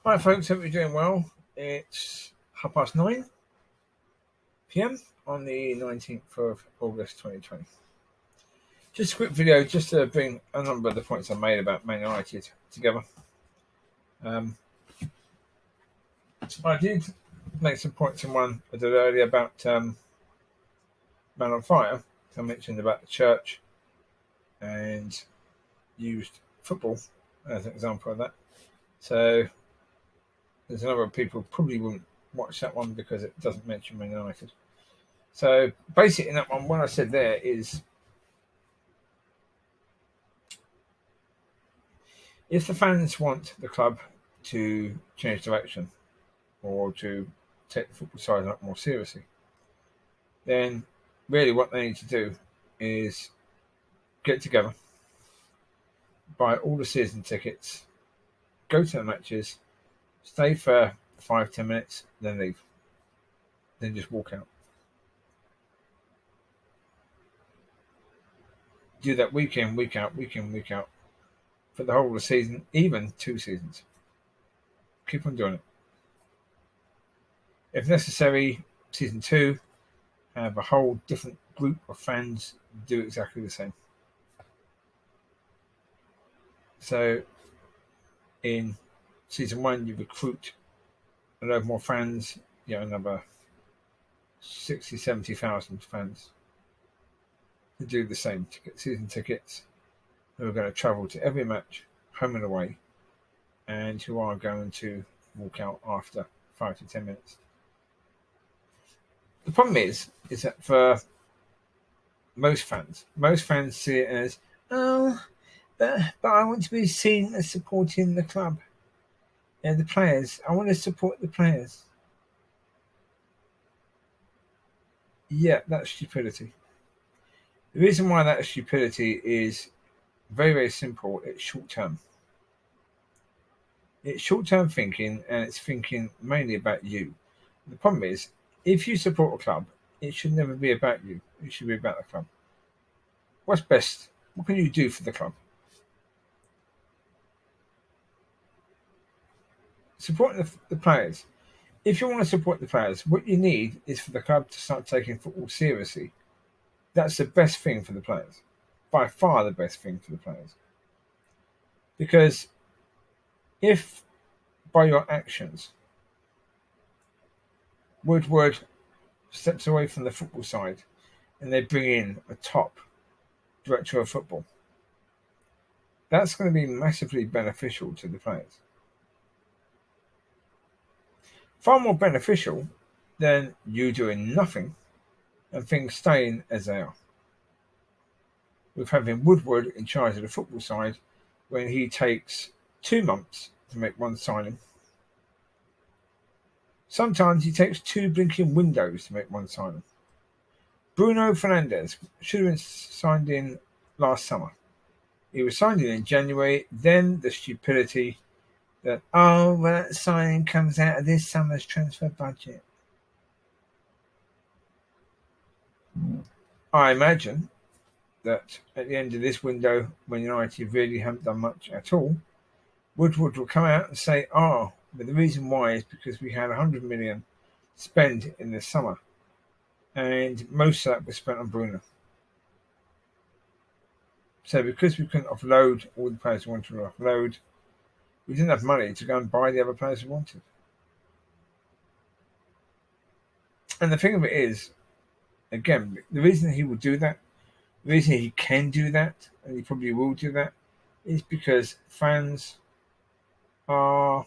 Hi folks, hope you're doing well. It's 9:30 p.m. on the 19th of August 2020. Just a quick video just to bring a number of the points I made about Man United together. I did make some points in one I did earlier about Man on Fire. I mentioned about the church and used football as an example of that. So there's a number of people who probably wouldn't watch that one because it doesn't mention Man United. So basically in that one, what I said there is if the fans want the club to change direction or to take the football side up more seriously, then really what they need to do is get together, buy all the season tickets, go to the matches, stay for 5-10 minutes, then leave. Then just walk out. Do that week in, week out, for the whole of the season, even 2 seasons. Keep on doing it. If necessary, season 2, have a whole different group of fans do exactly the same. So in season 1, you recruit a lot more fans, another 60, 70,000 fans to do the same, to get season tickets, who are going to travel to every match, home and away, and who are going to walk out after 5 to 10 minutes. The problem is that for most fans see it as, but I want to be seen as supporting the club. The players. I want to support the players. Yeah, that's stupidity. The reason why that's stupidity is very, very simple. It's short term. It's short term thinking, and it's thinking mainly about you. The problem is, if you support a club, it should never be about you. It should be about the club. What's best? What can you do for the club? Support the players. If you want to support the players, what you need is for the club to start taking football seriously. That's the best thing for the players. By far the best thing for the players. Because if by your actions Woodward steps away from the football side and they bring in a top director of football, that's going to be massively beneficial to the players. Far more beneficial than you doing nothing and things staying as they are. With having Woodward in charge of the football side when he takes 2 months to make one signing. Sometimes he takes 2 blinking windows to make one signing. Bruno Fernandes should have been signed in last summer. He was signed in January, then the stupidity that, that signing comes out of this summer's transfer budget. I imagine that at the end of this window, when United really haven't done much at all, Woodward will come out and say, but the reason why is because we had 100 million spent in the summer, and most of that was spent on Bruno. So because we couldn't offload all the players we wanted to offload, we didn't have money to go and buy the other players we wanted. And the thing of it is, again, the reason he will do that, the reason he can do that, and he probably will do that, is because fans are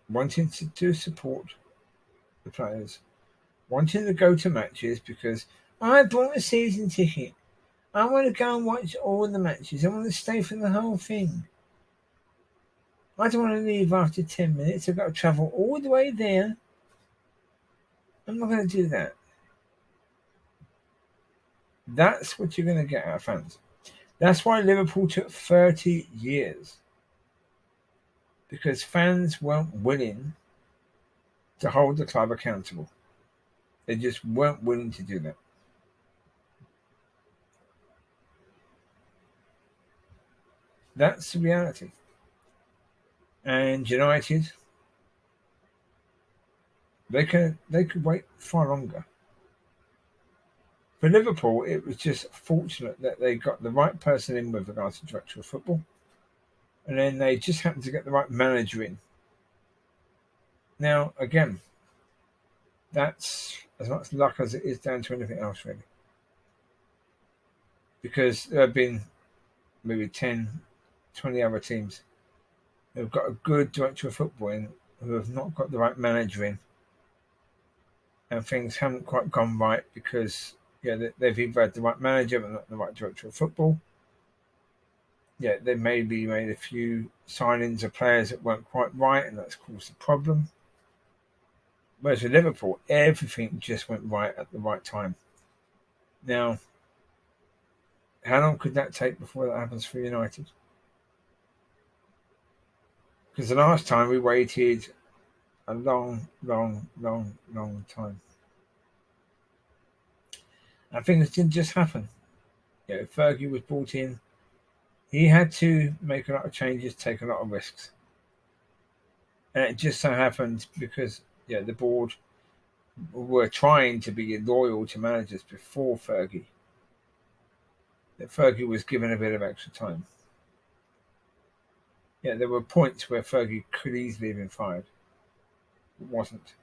wanting to support the players, wanting to go to matches because I bought a season ticket. I want to go and watch all the matches. I want to stay for the whole thing. I don't want to leave after 10 minutes. I've got to travel all the way there. I'm not going to do that. That's what you're going to get out of fans. That's why Liverpool took 30 years. Because fans weren't willing to hold the club accountable. They just weren't willing to do that. That's the reality. And United, they could wait far longer. For Liverpool, it was just fortunate that they got the right person in with regards to director of football, and then they just happened to get the right manager in. Now, again, that's as much luck as it is down to anything else, really. Because there have been maybe 10, 20 other teams who have got a good director of football in who have not got the right manager in, and things haven't quite gone right because they've either had the right manager but not the right director of football. Yeah, they maybe made a few signings of players that weren't quite right, and that's caused a problem. Whereas with Liverpool, everything just went right at the right time. Now, how long could that take before that happens for United? Because the last time we waited a long, long, long, long time. And things didn't just happen. Fergie was brought in. He had to make a lot of changes, take a lot of risks. And it just so happened because the board were trying to be loyal to managers before Fergie, that Fergie was given a bit of extra time. There were points where Fergie could easily have been fired. It wasn't.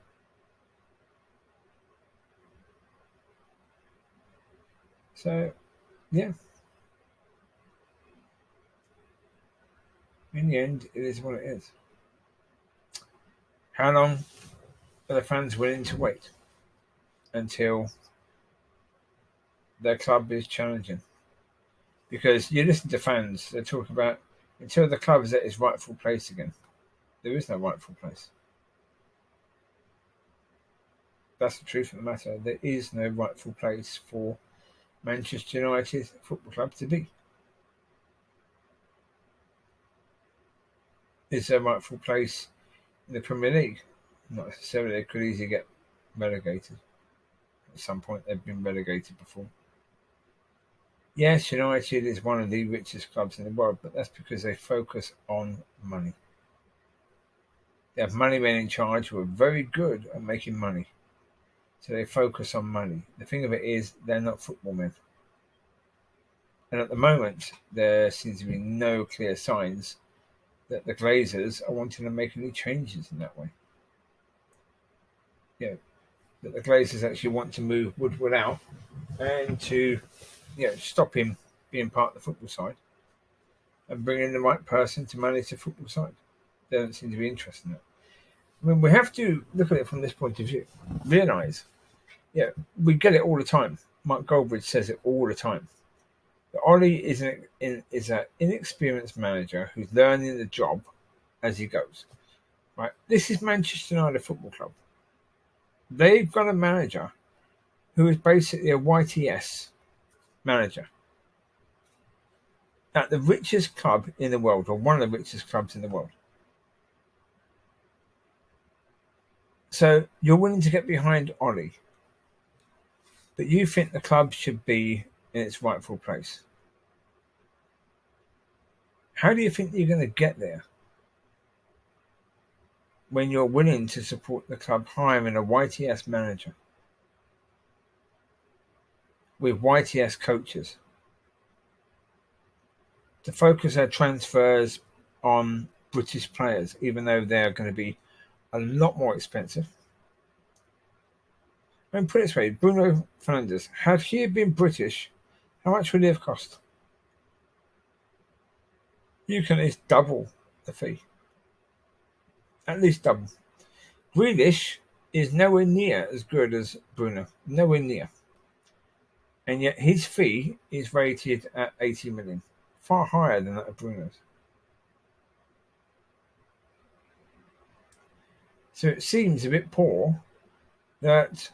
So, in the end, it is what it is. How long are the fans willing to wait until their club is challenging? Because you listen to fans, they talk about until the club is at its rightful place again. There is no rightful place. That's the truth of the matter. There is no rightful place for Manchester United Football Club to be. Is there a rightful place in the Premier League? Not necessarily. They could easily get relegated. At some point, they've been relegated before. Yes, United is one of the richest clubs in the world, but that's because they focus on money. They have money men in charge who are very good at making money. So they focus on money. The thing of it is, they're not football men. And at the moment, there seems to be no clear signs that the Glazers are wanting to make any changes in that way. That the Glazers actually want to move Woodward out and to stop him being part of the football side and bring in the right person to manage the football side. They don't seem to be interested in that. I mean, we have to look at it from this point of view. Realise, we get it all the time. Mark Goldbridge says it all the time. That Ollie is an inexperienced manager who's learning the job as he goes. Right? This is Manchester United Football Club. They've got a manager who is basically a YTS manager at the richest club in the world, or one of the richest clubs in the world. So you're willing to get behind Ollie, but you think the club should be in its rightful place. How do you think you're going to get there when you're willing to support the club hiring a YTS manager with YTS coaches to focus their transfers on British players, even though they're going to be a lot more expensive? I mean, put it this way, Bruno Fernandes, had he been British, how much would he have cost? You can at least double the fee. At least double. Grealish is nowhere near as good as Bruno. Nowhere near. And yet his fee is rated at 80 million. Far higher than that of Bruno's. So it seems a bit poor that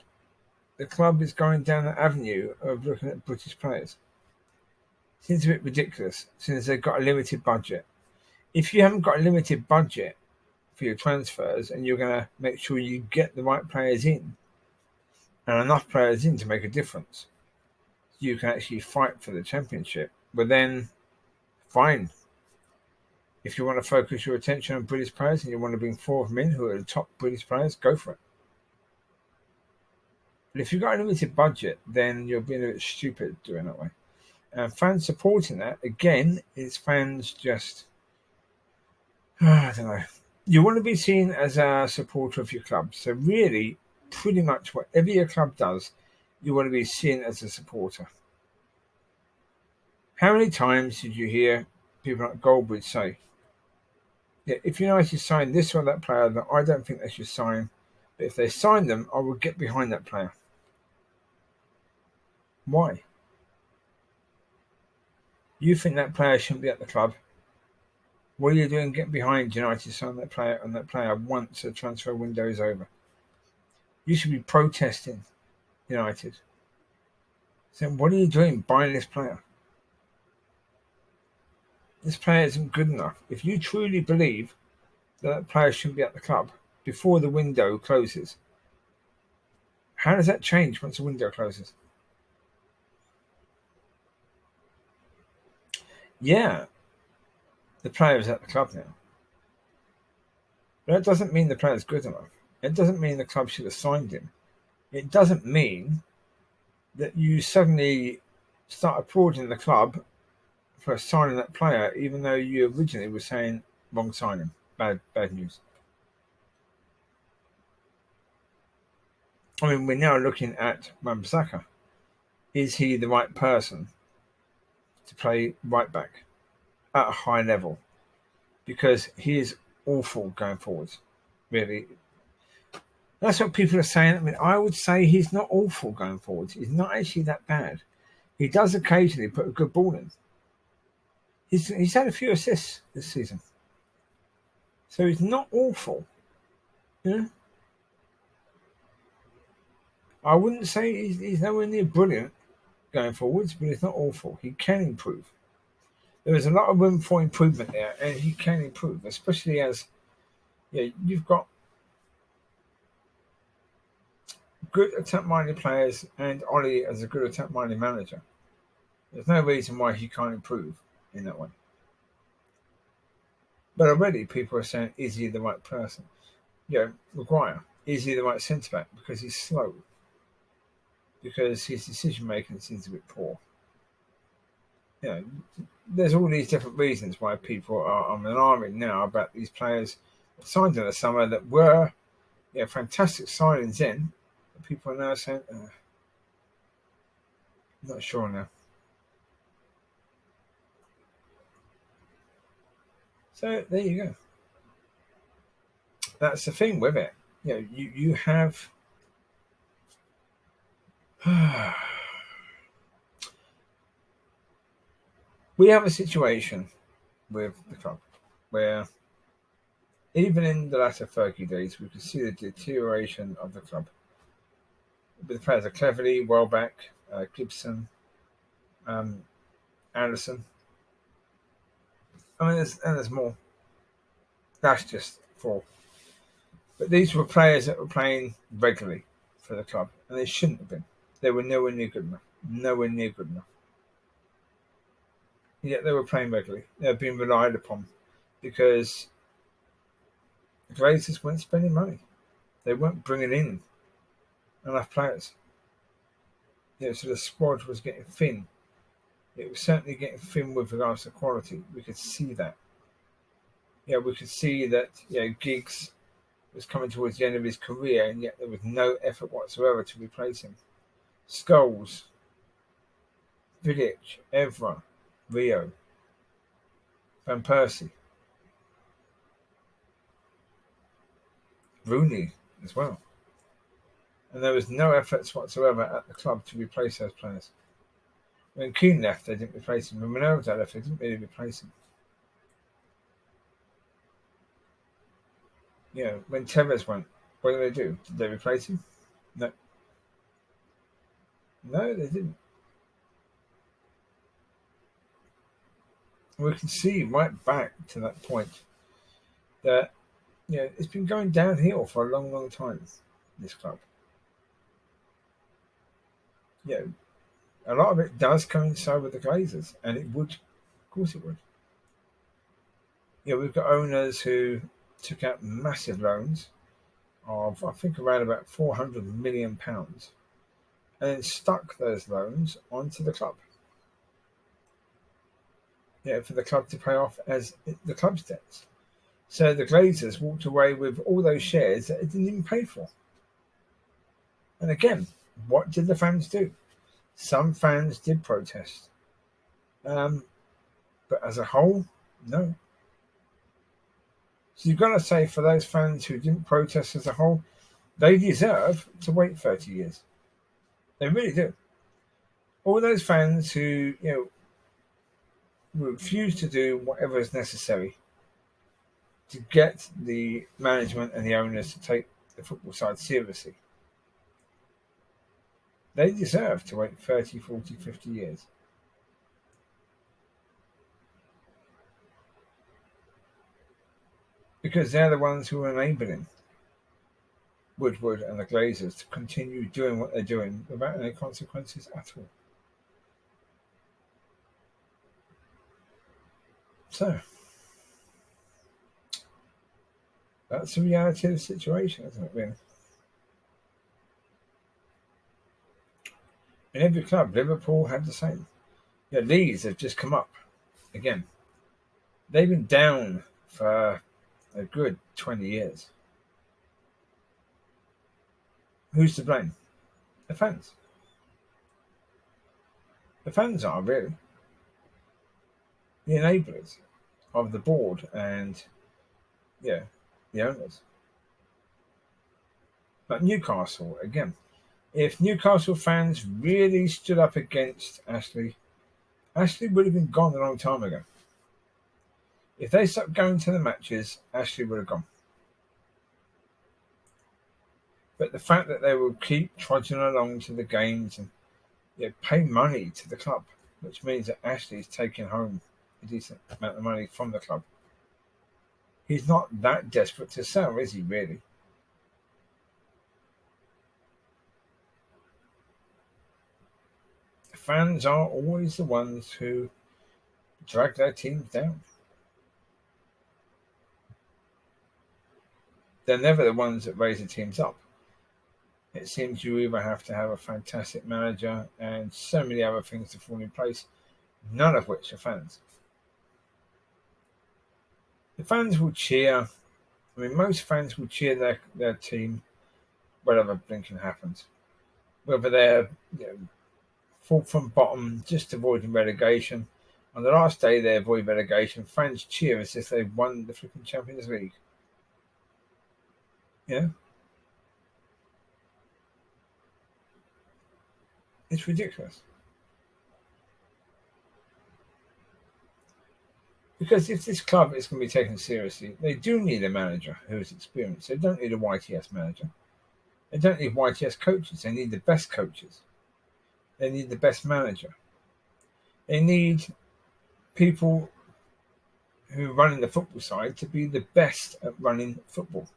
the club is going down that avenue of looking at British players. Seems a bit ridiculous since they've got a limited budget. If you haven't got a limited budget for your transfers and you're going to make sure you get the right players in and enough players in to make a difference, you can actually fight for the championship, but then fine. If you want to focus your attention on British players and you want to bring 4 of them in who are the top British players, go for it. But if you've got a limited budget, then you're being a bit stupid doing that way. And fans supporting that, again, is fans just, I don't know. You want to be seen as a supporter of your club. So really, pretty much whatever your club does, you want to be seen as a supporter. How many times did you hear people like Goldbridge say, yeah, if United sign this or that player that I don't think they should sign, but if they sign them, I will get behind that player. Why? You think that player shouldn't be at the club. What are you doing getting behind United to sign that player and that player once the transfer window is over? You should be protesting United. Saying, what are you doing buying this player? This player isn't good enough. If you truly believe that player shouldn't be at the club before the window closes, how does that change once the window closes? Yeah, the player is at the club now. But that doesn't mean the player is good enough. It doesn't mean the club should have signed him. It doesn't mean that you suddenly start applauding the club for signing that player, even though you originally were saying wrong signing, bad news. I mean, we're now looking at Wan-Bissaka. Is he the right person to play right back at a high level? Because he is awful going forwards, really. That's what people are saying. I mean, I would say he's not awful going forwards. He's not actually that bad. He does occasionally put a good ball in. He's had a few assists this season. So he's not awful. Yeah. I wouldn't say he's nowhere near brilliant going forwards, but he's not awful. He can improve. There is a lot of room for improvement there, and he can improve, especially as you've got good attack-minded players and Ollie as a good attack-minded manager. There's no reason why he can't improve in that way. But already people are saying, is he the right person? Maguire, is he the right centre-back? Because he's slow. Because his decision-making seems a bit poor. There's all these different reasons why people are alarming now about these players signed in the summer that were fantastic signings in. People are now saying, not sure now. So there you go. That's the thing with it. You have we have a situation with the club where even in the latter Fergie days, we could see the deterioration of the club. The players are Cleverly, Welbeck, Gibson, Anderson. I mean, there's more. That's just 4. But these were players that were playing regularly for the club, and they shouldn't have been. They were nowhere near good enough. Nowhere near good enough. Yet they were playing regularly. They were being relied upon because the Glazers weren't spending money. They weren't bringing in enough players. So the squad was getting thin. It was certainly getting thin with regards to quality. We could see that. We could see that Giggs was coming towards the end of his career, and yet there was no effort whatsoever to replace him. Scholes, Vidic, Evra, Rio, Van Persie, Rooney as well. And there was no efforts whatsoever at the club to replace those players. When Keane left, they didn't replace him. When Ronaldo left, they didn't really replace him. When Tevez went, what did they do? Did they replace him? No. No, they didn't. We can see right back to that point that it's been going downhill for a long, long time, this club. A lot of it does coincide with the Glazers, and it would. Of course it would. We've got owners who took out massive loans of, I think, around about £400 million, and then stuck those loans onto the club. For the club to pay off as the club's debts. So the Glazers walked away with all those shares that it didn't even pay for. And again, what did the fans do? Some fans did protest. But as a whole, no. So you've got to say, for those fans who didn't protest as a whole, they deserve to wait 30 years. They really do. All those fans who, refuse to do whatever is necessary to get the management and the owners to take the football side seriously, they deserve to wait 30, 40, 50 years. Because they're the ones who are enabling Woodward and the Glazers to continue doing what they're doing without any consequences at all. So, that's the reality of the situation, isn't it, really? In every club, Liverpool had the same. Leeds have just come up again. They've been down for a good 20 years. Who's to blame? The fans. The fans are, really. The enablers of the board and, the owners. But Newcastle, again. If Newcastle fans really stood up against Ashley would have been gone a long time ago. If they stopped going to the matches, Ashley would have gone. But the fact that they will keep trudging along to the games and pay money to the club, which means that Ashley is taking home a decent amount of money from the club. He's not that desperate to sell, is he, really? The fans are always the ones who drag their teams down. They're never the ones that raise the teams up. It seems you either have to have a fantastic manager and so many other things to fall in place, none of which are fans. The fans will cheer. Most fans will cheer their team whatever blinking happens. Whether they're fall from bottom, just avoiding relegation. On the last day they avoid relegation, fans cheer as if they've won the flipping Champions League. It's ridiculous. Because if this club is going to be taken seriously, they do need a manager who is experienced. They don't need a YTS manager. They don't need YTS coaches. They need the best coaches. They need the best manager. They need people who run in the football side to be the best at running football.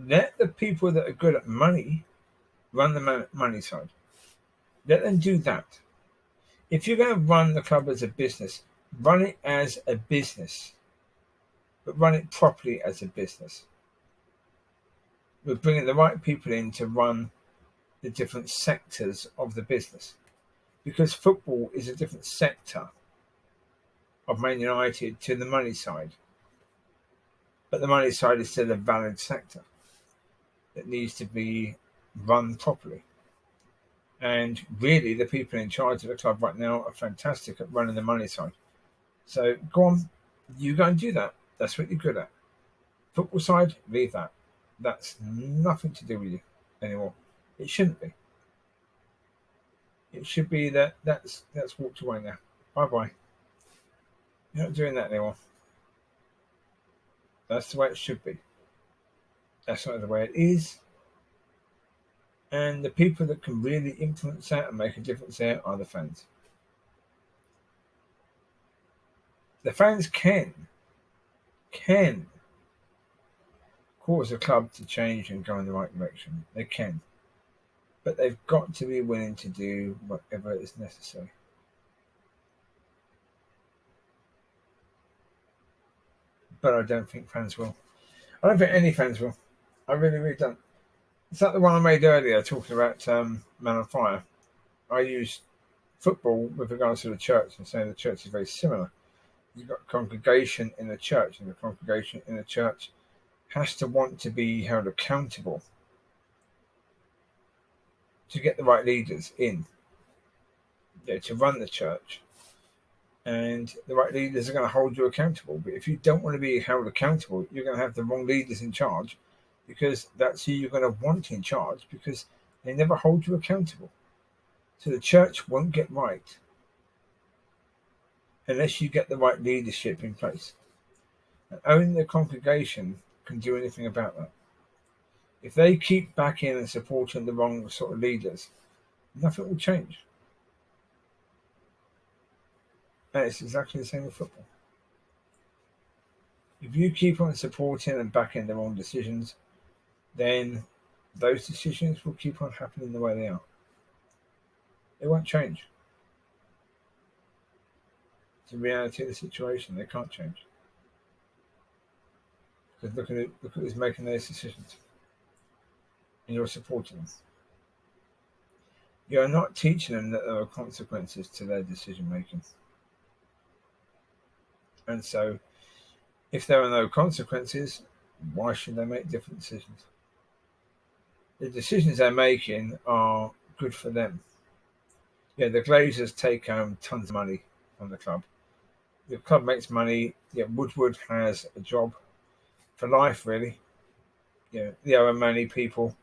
Let the people that are good at money run the money side. Let them do that. If you're going to run the club as a business, run it as a business, but run it properly as a business. We're bringing the right people in to run the different sectors of the business, because football is a different sector of Man United to the money side. But the money side is still a valid sector that needs to be run properly. And really, the people in charge of the club right now are fantastic at running the money side. So go on, you go and do that. That's what you're good at. Football side, leave that. That's nothing to do with you anymore. It shouldn't be. It should be that's walked away now. Bye-bye. You're not doing that anymore. That's the way it should be. That's not the way it is. And the people that can really influence that and make a difference there are the fans. The fans can cause a club to change and go in the right direction. They can. But they've got to be willing to do whatever is necessary. but I don't think fans will. I don't think any fans will. I really, really don't. It's like the one I made earlier talking about Man on Fire. I used football with regards to the church and saying the church is very similar. You've got a congregation in the church, and the congregation in the church has to want to be held accountable to get the right leaders in, to run the church. And the right leaders are going to hold you accountable. But if you don't want to be held accountable, you're going to have the wrong leaders in charge, because that's who you're going to want in charge, because they never hold you accountable. So the church won't get right unless you get the right leadership in place. And only the congregation can do anything about that. If they keep backing and supporting the wrong sort of leaders, nothing will change. And it's exactly the same with football. If you keep on supporting and backing the wrong decisions, then those decisions will keep on happening the way they are. They won't change. It's the reality of the situation. They can't change. Because look at who's making those decisions. And you're supporting them. You're not teaching them that there are consequences to their decision making. And so, if there are no consequences, why should they make different decisions? The decisions they're making are good for them. Yeah, the Glazers take home tons of money from the club. The club makes money. Yeah, Woodward has a job for life, really. Yeah, the other money people,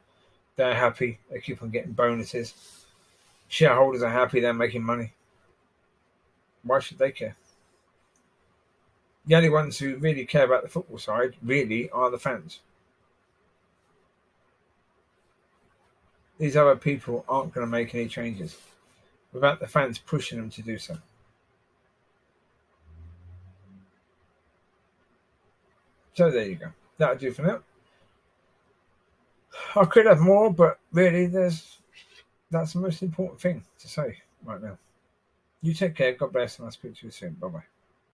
they're happy. They keep on getting bonuses. Shareholders are happy. They're making money. Why should they care? The only ones who really care about the football side really are the fans. These other people aren't going to make any changes without the fans pushing them to do so. So there you go. That'll do for now. I could have more, but really that's the most important thing to say right now. You take care. God bless, and I'll speak to you soon. Bye-bye.